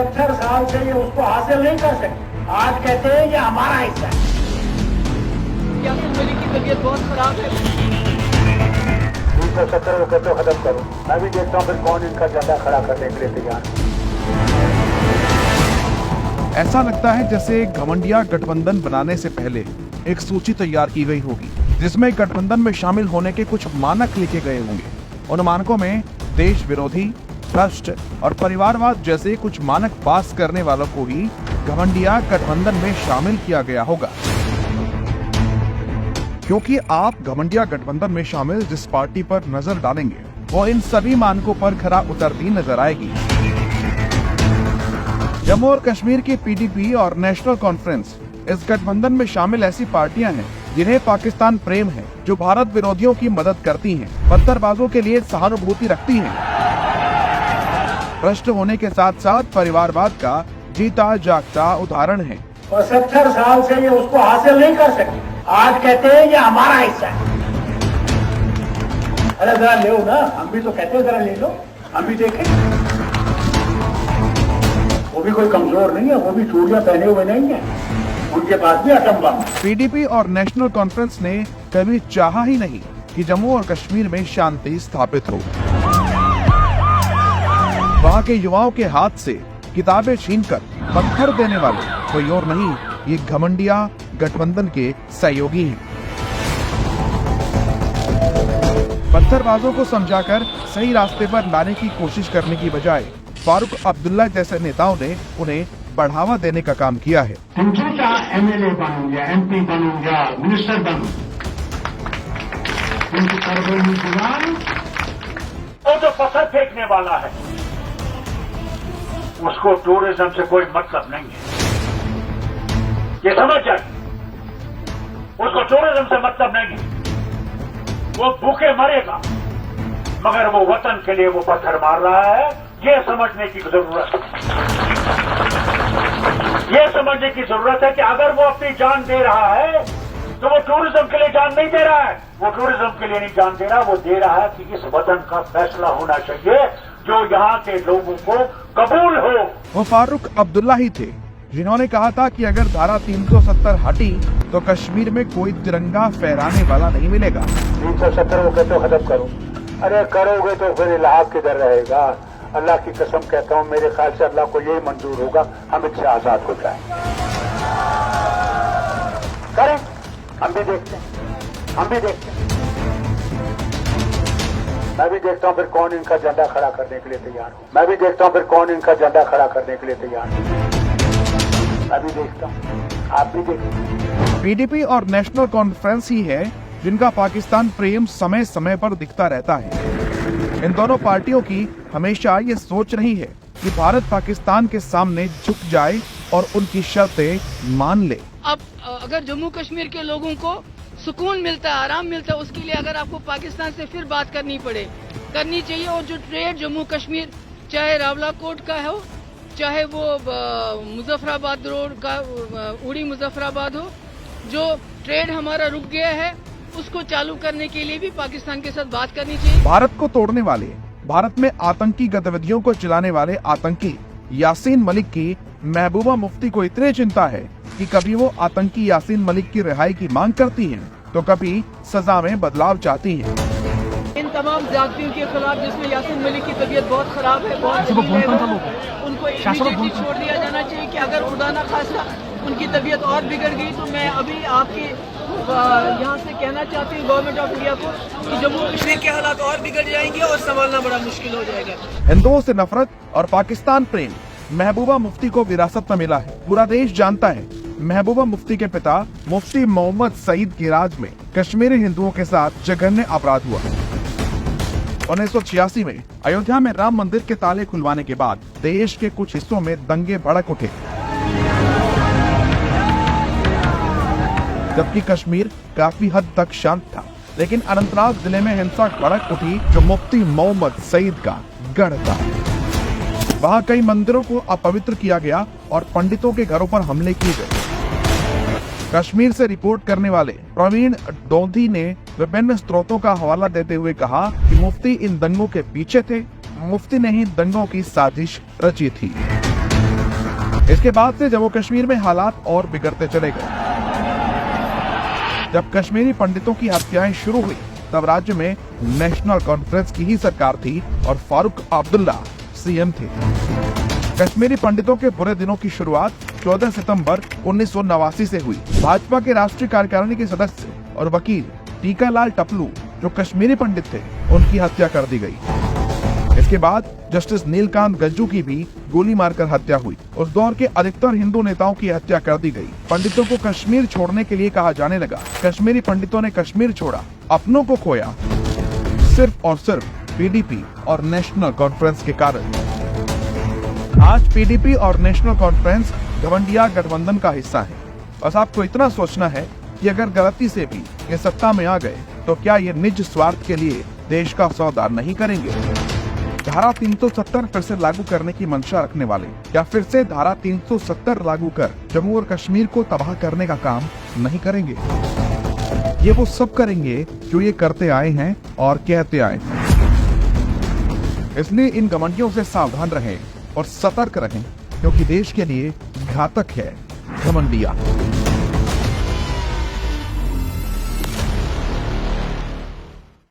75 साल से ये उसको हासिल नहीं कर सके। आज कहते हैं ये हमारा हिस्सा है। यासीन मलिक की तबीयत बहुत खराब है। 370 को तो खत्म करो। मैं भी देखता हूँ फिर कौन इनका झंडा खड़ा करने के लिए तैयार है। ऐसा लगता है जैसे घमंडिया गठबंधन बनाने से पहले एक सूची तैयार की गई होगी, जिसमें गठबंधन में शामिल होने के कुछ मानक लिखे गए होंगे। उन मानकों में देश विरोधी, भ्रष्ट और परिवारवाद जैसे कुछ मानक पास करने वालों को ही घमंडिया गठबंधन में शामिल किया गया होगा। क्योंकि आप घमंडिया गठबंधन में शामिल जिस पार्टी पर नजर डालेंगे वो इन सभी मानकों पर खरा उतरती नजर आएगी। जम्मू और कश्मीर की पीडीपी और नेशनल कॉन्फ्रेंस इस गठबंधन में शामिल ऐसी पार्टियां हैं जिन्हें पाकिस्तान प्रेम है, जो भारत विरोधियों की मदद करती हैं, पत्थरबाजों के लिए सहानुभूति रखती हैं, भ्रष्ट होने के साथ साथ परिवारवाद का जीता जागता उदाहरण है। 75 साल से ये उसको हासिल नहीं कर सके। आज कहते हैं ये हमारा हिस्सा है। अरे जरा ले ना, हम भी तो कहते हैं जरा ले लो, हम भी देखें। वो भी कोई कमजोर नहीं है, वो भी चूड़ियां पहने हुए नहीं है, उनके पास भी एटम बम। पीडीपी और नेशनल कॉन्फ्रेंस ने कभी चाहा ही नहीं कि जम्मू और कश्मीर में शांति स्थापित हो। वहाँ के युवाओं के हाथ से किताबें छीनकर पत्थर देने वाले कोई और नहीं, ये घमंडिया गठबंधन के सहयोगी हैं। पत्थरबाजों को समझाकर सही रास्ते पर लाने की कोशिश करने की बजाय फारूक अब्दुल्ला जैसे नेताओं ने उन्हें बढ़ावा देने का काम किया है। तुम जो चाहे एमएलए बनूं या एमपी बनूं या मिनिस्टर बनूं, उनकी सरबराही जुबान वो जो पत्थर फेंकने वाला है उसको टूरिज्म से कोई मतलब नहीं है, ये समझ जाए। उसको टूरिज्म से मतलब नहीं है, वो भूखे मरेगा मगर वो वतन के लिए वो पत्थर मार रहा है, ये समझने की जरूरत है। ये समझने की जरूरत है कि अगर वो अपनी जान दे रहा है तो वो टूरिज्म के लिए जान नहीं दे रहा है, वो टूरिज्म के लिए नहीं जान दे रहा, वो दे रहा है कि इस वतन का फैसला होना चाहिए जो यहाँ के लोगों को कबूल हो। वो फारूक अब्दुल्ला ही थे जिन्होंने कहा था कि अगर धारा 370 हटी तो कश्मीर में कोई तिरंगा फहराने वाला नहीं मिलेगा। 370 को तो खत्म करो। अरे करोगे तो फिर इलाहाब किधर रहेगा? अल्लाह की कसम कहता हूँ, मेरे ख्याल से अल्लाह को यही मंजूर होगा हम इससे आजाद हो जाएं। करें, हम भी देखते हैं, हम भी देखते हैं। मैं भी देखता हूँ फिर कौन इनका झंडा खड़ा करने के लिए तैयार हो। मैं भी देखता हूँ फिर कौन इनका झंडा खड़ा करने के लिए तैयार हो। मैं भी देखता हूँ, आप भी देखिए। पीडीपी और नेशनल कॉन्फ्रेंस ही है जिनका पाकिस्तान प्रेम समय समय पर दिखता रहता है। इन दोनों पार्टियों की हमेशा ये सोच रही है कि भारत पाकिस्तान के सामने झुक जाए और उनकी शर्तें मान ले। अब अगर जम्मू कश्मीर के लोगों को सुकून मिलता है, आराम मिलता है, उसके लिए अगर आपको पाकिस्तान से फिर बात करनी चाहिए। और जो ट्रेड जम्मू कश्मीर, चाहे रावलाकोट का हो, चाहे वो मुजफ्फराबाद रोड का उड़ी मुजफ्फराबाद हो, जो ट्रेड हमारा रुक गया है उसको चालू करने के लिए भी पाकिस्तान के साथ बात करनी चाहिए। भारत को तोड़ने वाले, भारत में आतंकी गतिविधियों को चलाने वाले आतंकी यासीन मलिक की महबूबा मुफ्ती को इतनी चिंता है कि कभी वो आतंकी यासीन मलिक की रिहाई की मांग करती हैं, तो कभी सजा में बदलाव चाहती हैं। इन तमाम ज्यादतियों के खिलाफ, जिसमें यासीन मलिक की तबीयत बहुत खराब है, बहुत उनको इमीडिएटली छोड़ दिया जाना चाहिए कि अगर खुदा ना खास्ता उनकी तबीयत और बिगड़ गई तो मैं अभी आपके यहाँ से कहना चाहती हूँ गवर्नमेंट ऑफ इंडिया को कि जम्मू कश्मीर के हालात और बिगड़ जाएंगे और संभालना बड़ा मुश्किल हो जाएगा। हिंदुओं से नफरत और पाकिस्तान प्रेम महबूबा मुफ्ती को विरासत में मिला है। पूरा देश जानता है महबूबा मुफ्ती के पिता मुफ्ती मोहम्मद सईद की राज में कश्मीरी हिंदुओं के साथ जघन्य अपराध हुआ। 1986 में अयोध्या में राम मंदिर के ताले खुलवाने के बाद देश के कुछ हिस्सों में दंगे भड़क उठे, जबकि कश्मीर काफी हद तक शांत था। लेकिन अनंतनाग जिले में हिंसा भड़क उठी जो मुफ्ती मोहम्मद सईद का गढ़ था। वहाँ कई मंदिरों को अपवित्र किया गया और पंडितों के घरों पर हमले किए गए। कश्मीर से रिपोर्ट करने वाले प्रवीण डोधी ने विभिन्न स्रोतों का हवाला देते हुए कहा कि मुफ्ती इन दंगों के पीछे थे, मुफ्ती ने ही दंगों की साजिश रची थी। इसके बाद से जम्मू कश्मीर में हालात और बिगड़ते चले गए। जब कश्मीरी पंडितों की हत्याएं शुरू हुई तब राज्य में नेशनल कॉन्फ्रेंस की ही सरकार थी और फारूक अब्दुल्ला सीएम थे। कश्मीरी पंडितों के बुरे दिनों की शुरुआत 14 सितंबर 1989 से हुई। भाजपा के राष्ट्रीय कार्यकारिणी के सदस्य और वकील टीकालाल टपलू जो कश्मीरी पंडित थे, उनकी हत्या कर दी गई। इसके बाद जस्टिस नीलकांत गज्जू की भी गोली मारकर हत्या हुई। उस दौर के अधिकतर हिंदू नेताओं की हत्या कर दी गई। पंडितों को कश्मीर छोड़ने के लिए कहा जाने लगा। कश्मीरी पंडितों ने कश्मीर छोड़ा, अपनों को खोया, सिर्फ और सिर्फ पीडीपी और नेशनल कॉन्फ्रेंस के कारण। आज पीडीपी और नेशनल कॉन्फ्रेंस घमंडिया गठबंधन का हिस्सा है। बस आपको इतना सोचना है कि अगर गलती से भी ये सत्ता में आ गए तो क्या ये निज स्वार्थ के लिए देश का सौदा नहीं करेंगे? धारा 370 फिर से लागू करने की मंशा रखने वाले क्या फिर से धारा 370 लागू कर जम्मू और कश्मीर को तबाह करने का काम नहीं करेंगे? ये वो सब करेंगे जो ये करते आए हैं और कहते आए हैं। इसलिए इन घमंडियों से सावधान रहें और सतर्क रहें, क्योंकि देश के लिए घातक है घमंडिया।